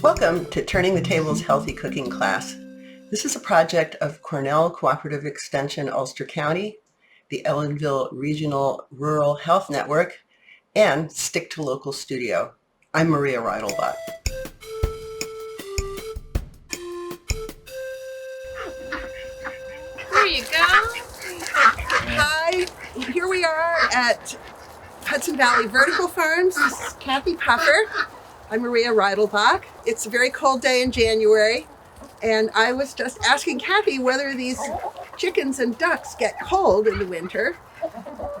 Welcome to Turning the Table's Healthy Cooking class. This is a project of Cornell Cooperative Extension, Ulster County, the Ellenville Regional Rural Health Network, and Stick to Local Studio. I'm Maria Reidelbach. There you go. Hi, here we are at Hudson Valley Vertical Farms. This is Kathy Puffer. I'm Maria Reidelbach. It's a very cold day in January, and I was just asking Kathy whether these chickens and ducks get cold in the winter,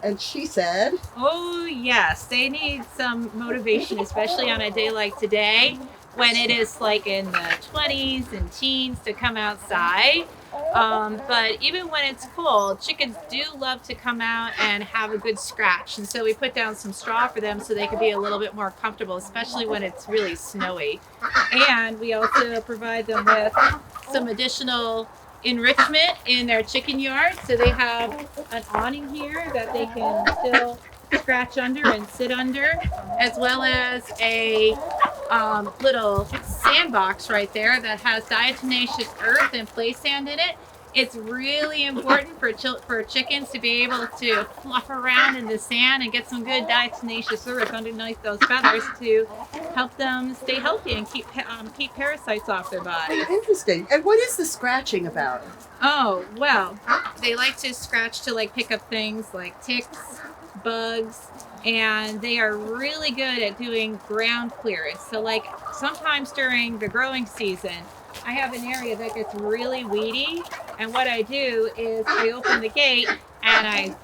and she said, Oh yes, they need some motivation, especially on a day like today when it is like in the 20s and teens to come outside. But even when it's cold, chickens do love to come out and have a good scratch. And so we put down some straw for them so they can be a little bit more comfortable, especially when it's really snowy. And we also provide them with some additional enrichment in their chicken yard. So they have an awning here that they can still scratch under and sit under, as well as a little sandbox right there that has diatomaceous earth and play sand in it. It's really important for chickens to be able to fluff around in the sand and get some good diatomaceous earth underneath those feathers to help them stay healthy and keep parasites off their body. Interesting. And what is the scratching about? Oh, well, they like to scratch to like pick up things like ticks, bugs, and they are really good at doing ground clearance. So like sometimes during the growing season, I have an area that gets really weedy, and what I do is I open the gate and I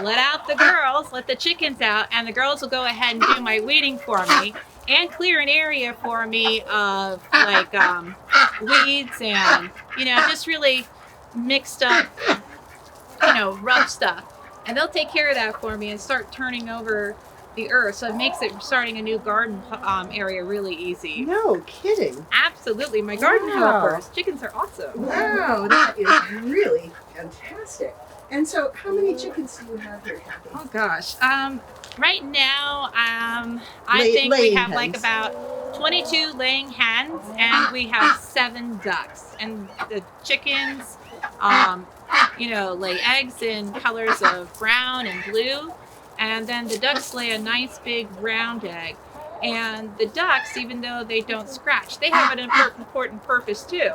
let the chickens out, and the girls will go ahead and do my weeding for me and clear an area for me of like weeds and, just really mixed up, rough stuff. And they'll take care of that for me and start turning over the earth. So it makes starting a new garden area really easy. No kidding. Absolutely. My garden helpers. Chickens are awesome. Wow, that is really fantastic. And so how many chickens do you have here, Kathy? Oh gosh. Right now, I think we have like about 22 laying hens, and we have 7 ducks. And the chickens, lay eggs in colors of brown and blue, and then the ducks lay a nice big round egg. And the ducks, even though they don't scratch, they have an important purpose too.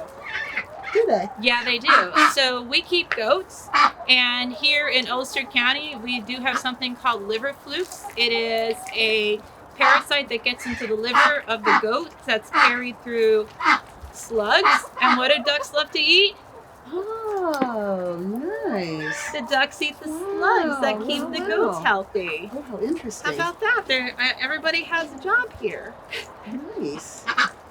Do they? Yeah, they do. So we keep goats, and here in Ulster County, we do have something called liver flukes. It is a parasite that gets into the liver of the goat that's carried through slugs. And what do ducks love to eat? Oh, nice. The ducks eat the slugs that keep the goats healthy. Oh, how interesting. How about that? Everybody has a job here. Nice.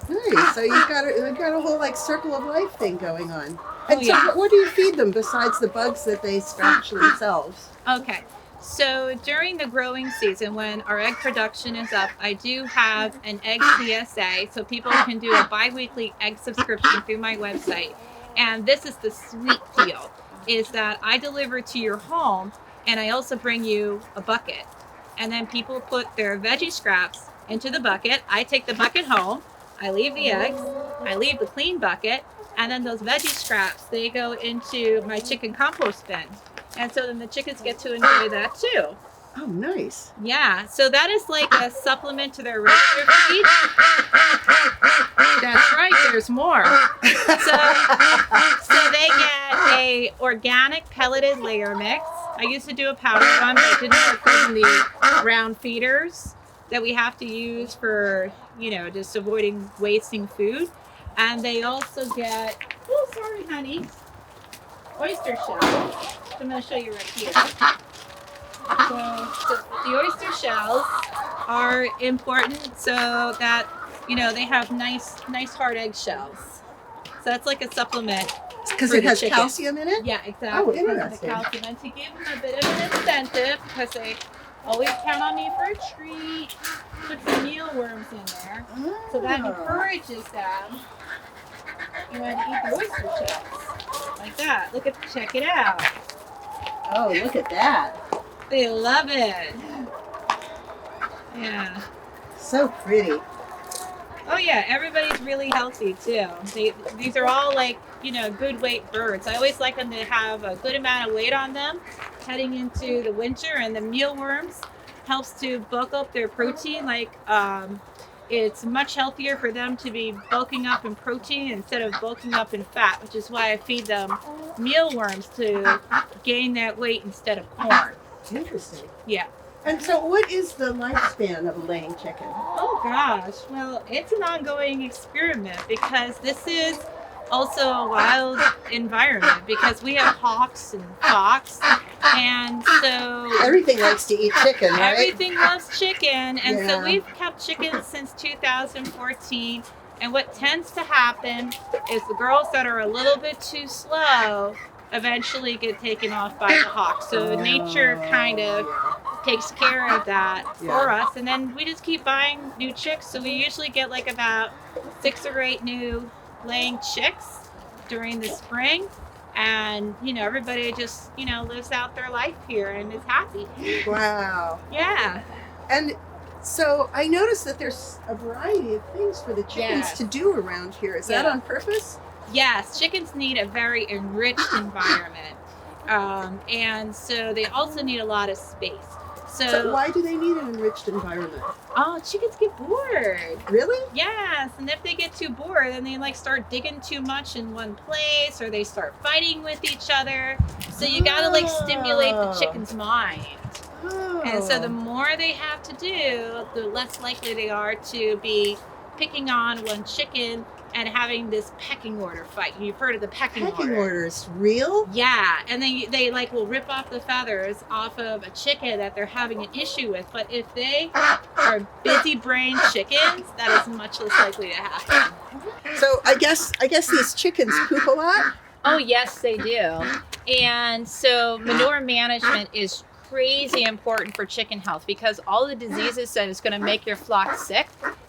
Nice. So you've got a whole like circle of life thing going on. And so yeah. what do you feed them besides the bugs that they scratch themselves? Okay. So during the growing season, when our egg production is up, I do have an egg CSA, so people can do a bi-weekly egg subscription through my website. And this is the sweet deal, is that I deliver to your home, and I also bring you a bucket. And then people put their veggie scraps into the bucket. I take the bucket home. I leave the eggs. I leave the clean bucket. And then those veggie scraps, they go into my chicken compost bin. And so then the chickens get to enjoy that too. Oh, nice. Yeah, so that is like a supplement to their regular feed. That's right, there's more. So they get a organic pelleted layer mix. I used to do a powder one, but it didn't work good in the round feeders that we have to use for, just avoiding wasting food. And they also get, oh, sorry, honey, oyster shells. I'm going to show you right here. So the oyster shells are important so that, they have nice hard egg shells. So that's like a supplement. Because it has calcium in it? Yeah, exactly. Oh, interesting. The calcium. And to give them a bit of an incentive, because they always count on me for a treat, put some mealworms in there. Oh. So that encourages them, to eat the oyster shells. Like that. Check it out. Oh, look at that. They love it. Yeah. So pretty. Oh yeah, everybody's really healthy too. These are all like, good weight birds. I always like them to have a good amount of weight on them heading into the winter, and the mealworms helps to bulk up their protein. It's much healthier for them to be bulking up in protein instead of bulking up in fat, which is why I feed them mealworms to gain that weight instead of corn. Interesting. Yeah. And so what is the lifespan of a laying chicken? Oh gosh, well, it's an ongoing experiment because this is also a wild environment because we have hawks and fox, and so Everything likes to eat chicken, right? everything loves chicken, and Yeah. so we've kept chickens since 2014. And what tends to happen is the girls that are a little bit too slow eventually get taken off by the hawks. So nature kind of takes care of that for us, and then we just keep buying new chicks. So we usually get like about 6 or 8 new laying chicks during the spring, and everybody just lives out their life here and is happy. Wow. Yeah. And so I noticed that there's a variety of things for the chickens Yes. to do around here. Is that Yeah. on purpose? Yes, chickens need a very enriched environment, and so they also need a lot of space. So why do they need an enriched environment? Chickens get bored. Really? Yes, and if they get too bored, then they start digging too much in one place, or they start fighting with each other. So you gotta stimulate the chicken's mind. Oh. And so the more they have to do, the less likely they are to be picking on one chicken and having this pecking order fight. You've heard of the pecking order. orders, real? Yeah, and then they will rip off the feathers off of a chicken that they're having an issue with. But if they are busy brain chickens, that is much less likely to happen. So I guess these chickens poop a lot? Oh yes, they do. And so manure management is crazy important for chicken health because all the diseases that is going to make your flock sick,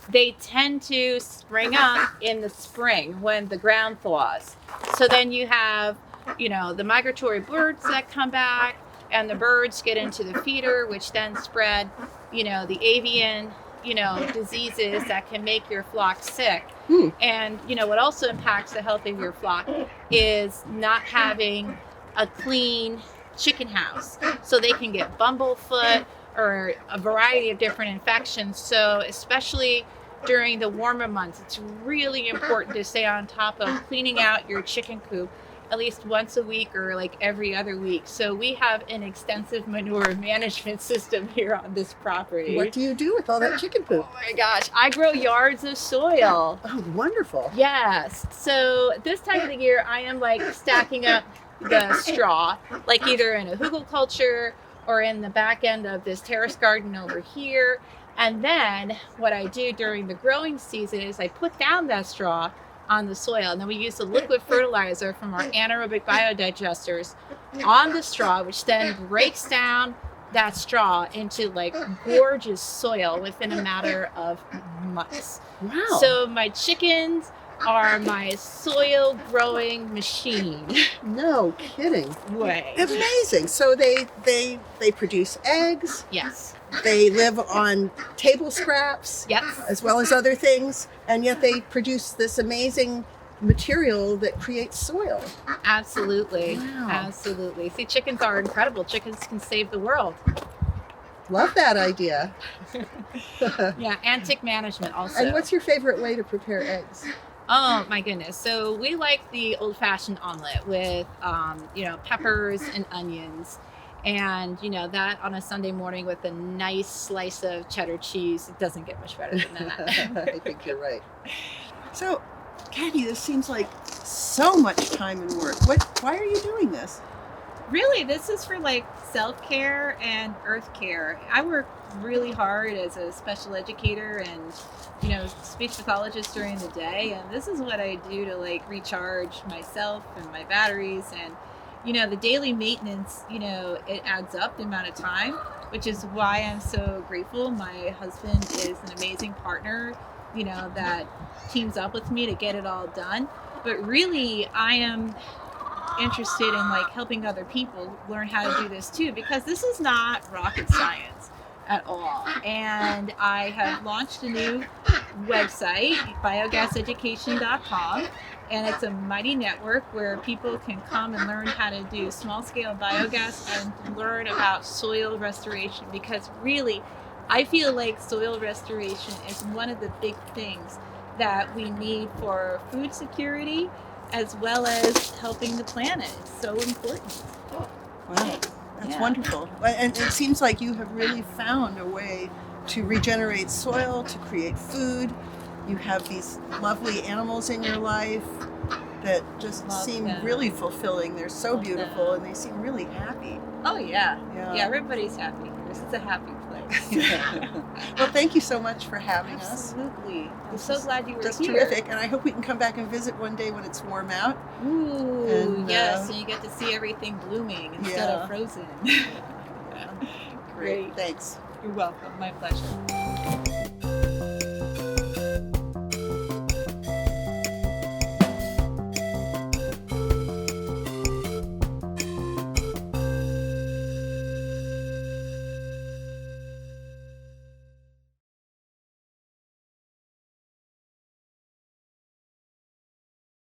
they tend to spring up in the spring when the ground thaws. So then you have, the migratory birds that come back, and the birds get into the feeder, which then spread, the avian, diseases that can make your flock sick. And, what also impacts the health of your flock is not having a clean chicken house. So they can get bumblefoot or a variety of different infections. So especially during the warmer months, it's really important to stay on top of cleaning out your chicken coop at least once a week or every other week. So we have an extensive manure management system here on this property. What do you do with all that chicken poop? Oh my gosh, I grow yards of soil. Oh, wonderful. Yes. So this time of the year, I am stacking up the straw, either in a hugelkultur or in the back end of this terrace garden over here. And then what I do during the growing season is I put down that straw on the soil, and then we use the liquid fertilizer from our anaerobic biodigesters on the straw, which then breaks down that straw into gorgeous soil within a matter of months. Wow. So my chickens are my soil growing machine. No kidding. Way. Amazing. So they produce eggs. Yes. They live on table scraps. Yes. As well as other things, and yet they produce this amazing material that creates soil. Absolutely. Wow. Absolutely. See, chickens are incredible. Chickens can save the world. Love that idea. Yeah, and tick management also. And what's your favorite way to prepare eggs? Oh my goodness. So we like the old-fashioned omelet with, peppers and onions. And, that on a Sunday morning with a nice slice of cheddar cheese, it doesn't get much better than that. I think you're right. So, Kathy, this seems like so much time and work. Why are you doing this? Really, this is for self-care and earth care. I work really hard as a special educator and, speech pathologist during the day. And this is what I do to recharge myself and my batteries. And the daily maintenance, it adds up the amount of time, which is why I'm so grateful. My husband is an amazing partner, that teams up with me to get it all done. But really, I am interested in helping other people learn how to do this too, because this is not rocket science at all. And I have launched a new website, biogaseducation.com, and it's a mighty network where people can come and learn how to do small-scale biogas and learn about soil restoration, because really, I feel like soil restoration is one of the big things that we need for food security as well as helping the planet. It's so important. Wow, that's Yeah. wonderful. And it seems like you have really found a way to regenerate soil, to create food. You have these lovely animals in your life that just Love seem them. really fulfilling. They're so Love beautiful them. and they seem really happy. Oh yeah. Yeah. Yeah, everybody's happy. This is a happy place. Well, thank you so much for having us. Absolutely. I'm This so is glad you were Just here. terrific. And I hope we can come back and visit one day when it's warm out. Ooh, And, yes, and you get to see everything blooming instead Yeah. of frozen. Great. Thanks. You're welcome. My pleasure.